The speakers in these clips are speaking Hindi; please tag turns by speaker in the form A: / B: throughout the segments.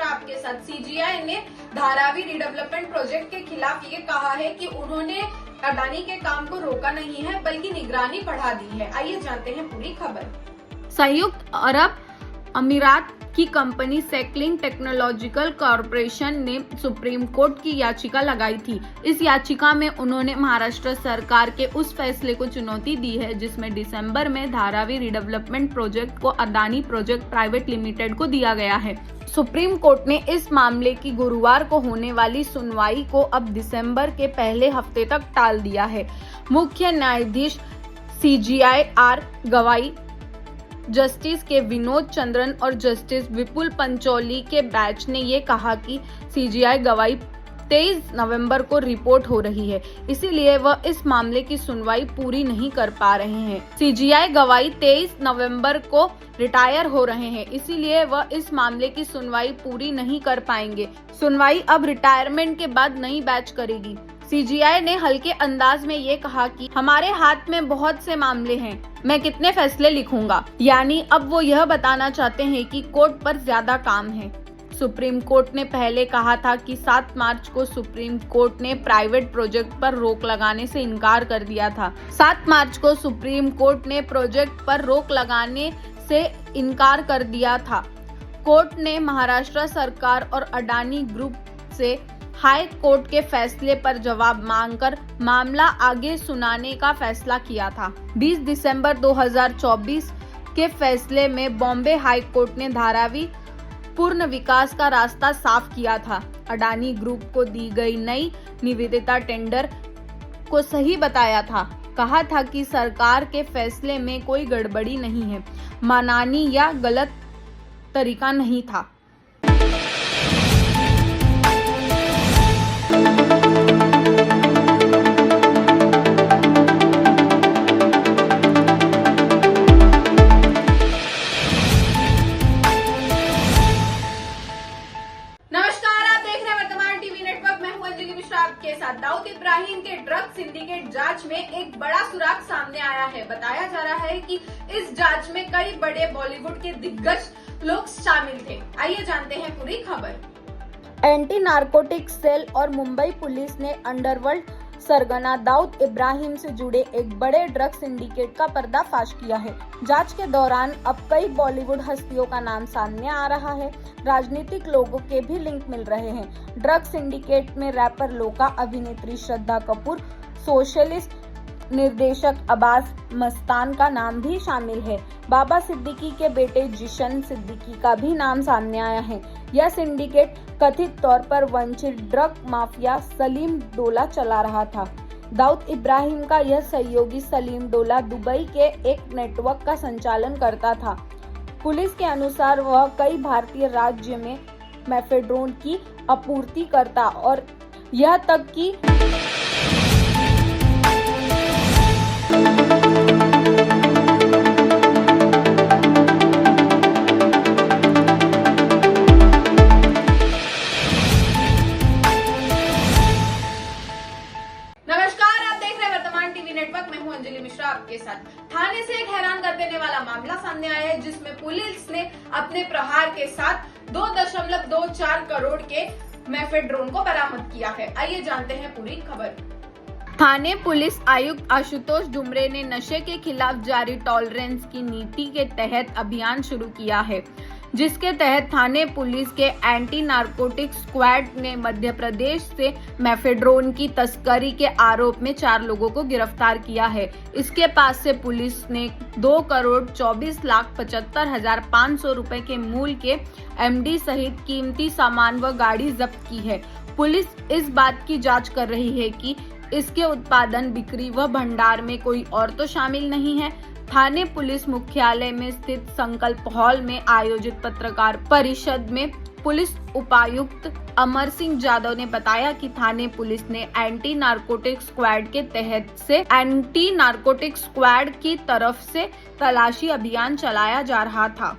A: आपके साथ। सीजीआई ने धारावी रिडेवलपमेंट प्रोजेक्ट के खिलाफ ये कहा है कि उन्होंने अडानी के काम को रोका नहीं है बल्कि निगरानी बढ़ा दी है। आइए जानते हैं पूरी खबर।
B: संयुक्त अरब अमीरात की कंपनी सेकलिंग टेक्नोलॉजिकल कॉरपोरेशन ने सुप्रीम कोर्ट की याचिका लगाई थी। इस याचिका में उन्होंने महाराष्ट्र सरकार के उस फैसले को चुनौती दी है जिसमें दिसंबर में धारावी रिडेवलपमेंट प्रोजेक्ट को अडानी प्रोजेक्ट प्राइवेट लिमिटेड को दिया गया है। सुप्रीम कोर्ट ने इस मामले की गुरुवार को होने वाली सुनवाई को अब दिसंबर के पहले हफ्ते तक टाल दिया है। मुख्य न्यायाधीश सीजीआई आर गवाई, जस्टिस के विनोद चंद्रन और जस्टिस विपुल पंचौली के बेंच ने ये कहा कि सीजीआई गवाही 23 नवंबर को रिपोर्ट हो रही है, इसीलिए वह इस मामले की सुनवाई पूरी नहीं कर पा रहे हैं। सीजीआई गवाही 23 नवंबर को रिटायर हो रहे हैं, इसीलिए वह इस मामले की सुनवाई पूरी नहीं कर पाएंगे। सुनवाई अब रिटायरमेंट के बाद नई बैच करेगी। सीजीआई ने हल्के अंदाज में ये कहा कि हमारे हाथ में बहुत से मामले हैं, मैं कितने फैसले लिखूंगा। यानी अब वो यह बताना चाहते हैं कि कोर्ट पर ज्यादा काम है। सुप्रीम कोर्ट ने पहले कहा था कि 7 मार्च को सुप्रीम कोर्ट ने प्राइवेट प्रोजेक्ट पर रोक लगाने से इनकार कर दिया था। 7 मार्च को सुप्रीम कोर्ट ने प्रोजेक्ट पर रोक लगाने से इनकार कर दिया था। कोर्ट ने महाराष्ट्र सरकार और अडानी ग्रुप से हाई कोर्ट के फैसले पर जवाब मांगकर मामला आगे सुनाने का फैसला किया था। 20 दिसंबर 2024 के फैसले में बॉम्बे हाई कोर्ट ने धारावी पूर्ण विकास का रास्ता साफ किया था। अडानी ग्रुप को दी गई नई निविदा टेंडर को सही बताया था। कहा था कि सरकार के फैसले में कोई गड़बड़ी नहीं है, मानहानि या गलत तरीका नहीं था।
A: आपके साथ दाऊद इब्राहिम के ड्रग सिंडिकेट जांच में एक बड़ा सुराग सामने आया है। बताया जा रहा है कि इस जांच में कई बड़े बॉलीवुड के दिग्गज लोग शामिल थे। आइए जानते हैं पूरी खबर।
B: एंटी नारकोटिक्स सेल और मुंबई पुलिस ने अंडरवर्ल्ड सरगना दाऊद इब्राहिम से जुड़े एक बड़े ड्रग सिंडिकेट का पर्दाफाश किया है। जांच के दौरान अब कई बॉलीवुड हस्तियों का नाम सामने आ रहा है। राजनीतिक लोगों के भी लिंक मिल रहे हैं। ड्रग सिंडिकेट में रैपर लोका, अभिनेत्री श्रद्धा कपूर, सोशलिस्ट निर्देशक अब्बास मस्तान का नाम भी शामिल है। बाबा सिद्दीकी के बेटे जिशन सिद्दीकी का भी नाम सामने आया है। यह सिंडिकेट कथित तौर पर वंचित ड्रग माफिया सलीम डोला चला रहा था। दाऊद इब्राहिम का यह सहयोगी सलीम डोला दुबई के एक नेटवर्क का संचालन करता था। पुलिस के अनुसार वह कई भारतीय राज्य में मेफेड्रोन की आपूर्ति करता और यह तक कि
A: आपके साथ। थाने से एक हैरान कर देने वाला मामला सामने आया है जिसमें पुलिस ने अपने प्रहार के साथ 2.24 करोड़ के मेफेड्रोन को बरामद किया है। आइए जानते हैं पूरी खबर।
B: थाने पुलिस आयुक्त आशुतोष डुमरे ने नशे के खिलाफ जारी टॉलरेंस की नीति के तहत अभियान शुरू किया है, जिसके तहत थाने पुलिस के एंटी नारकोटिक्स स्क्वाड ने मध्य प्रदेश से मेफेड्रोन की तस्करी के आरोप में 4 लोगों को गिरफ्तार किया है। इसके पास से पुलिस ने 2,24,75,500 रुपए के मूल्य के एमडी सहित कीमती सामान व गाड़ी जब्त की है। पुलिस इस बात की जांच कर रही है कि इसके उत्पादन, बिक्री व भंडार में कोई और तो शामिल नहीं है। थाने पुलिस मुख्यालय में स्थित संकल्प हॉल में आयोजित पत्रकार परिषद में पुलिस उपायुक्त अमर सिंह यादव ने बताया कि थाने पुलिस ने एंटी नारकोटिक्स स्क्वाड के तहत से एंटी नारकोटिक्स स्क्वाड की तरफ से तलाशी अभियान चलाया जा रहा था।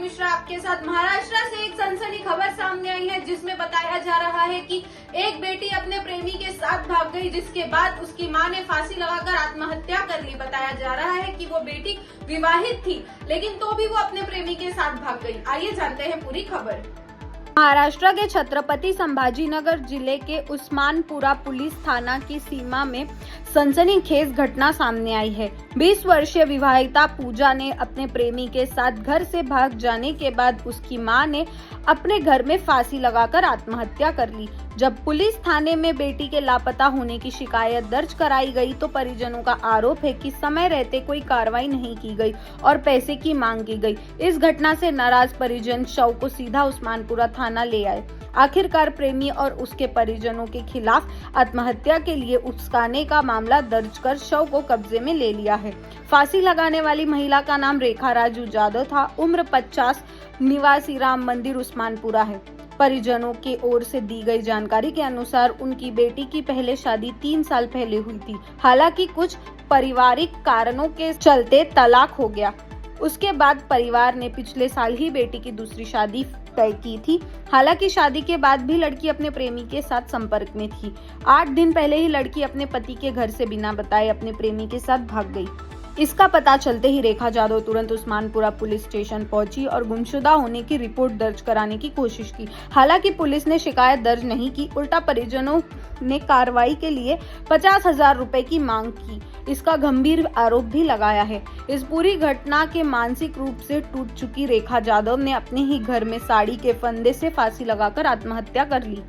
A: मिश्रा आपके साथ। महाराष्ट्र से एक सनसनी खबर सामने आई है जिसमें बताया जा रहा है कि एक बेटी अपने प्रेमी के साथ भाग गई, जिसके बाद उसकी मां ने फांसी लगाकर आत्महत्या कर ली। बताया जा रहा है कि वो बेटी विवाहित थी, लेकिन तो भी वो अपने प्रेमी के साथ भाग गई। आइए जानते हैं पूरी खबर।
B: महाराष्ट्र के छत्रपति संभाजीनगर जिले के उस्मानपुरा पुलिस थाना की सीमा में सनसनीखेज घटना सामने आई है। 20 वर्षीय विवाहिता पूजा ने अपने प्रेमी के साथ घर से भाग जाने के बाद उसकी मां ने अपने घर में फांसी लगाकर आत्महत्या कर ली। जब पुलिस थाने में बेटी के लापता होने की शिकायत दर्ज कराई गई तो परिजनों का आरोप है कि समय रहते कोई कार्रवाई नहीं की गई और पैसे की मांग की गई। इस घटना से नाराज परिजन शव को सीधा उस्मानपुरा थाना ले आए। आखिरकार प्रेमी और उसके परिजनों के खिलाफ आत्महत्या के लिए उकसाने का मामला दर्ज कर शव को कब्जे में ले लिया है। फांसी लगाने वाली महिला का नाम रेखा राजू जादव था। उम्र 50, निवासी राम मंदिर उस्मानपुरा है। परिजनों की ओर से दी गई जानकारी के अनुसार उनकी बेटी की पहले शादी 3 साल पहले हुई थी। हालांकि कुछ पारिवारिक कारणों के चलते तलाक हो गया। उसके बाद परिवार ने पिछले साल ही बेटी की दूसरी शादी तय की थी। हालांकि शादी के बाद भी लड़की अपने प्रेमी के साथ संपर्क में थी। 8 दिन पहले ही लड़की अपने पति के घर से बिना बताए अपने प्रेमी के साथ भाग गई। इसका पता चलते ही रेखा जादव तुरंत उस्मानपुरा पुलिस स्टेशन पहुंची और गुमशुदा होने की रिपोर्ट दर्ज कराने की कोशिश की। हालांकि पुलिस ने शिकायत दर्ज नहीं की, उल्टा परिजनों ने कार्रवाई के लिए 50,000 रुपए की मांग की। इसका गंभीर आरोप भी लगाया है। इस पूरी घटना के मानसिक रूप से टूट चुकी रेखा जादव ने अपने ही घर में साड़ी के फंदे से फांसी लगाकर आत्महत्या कर ली।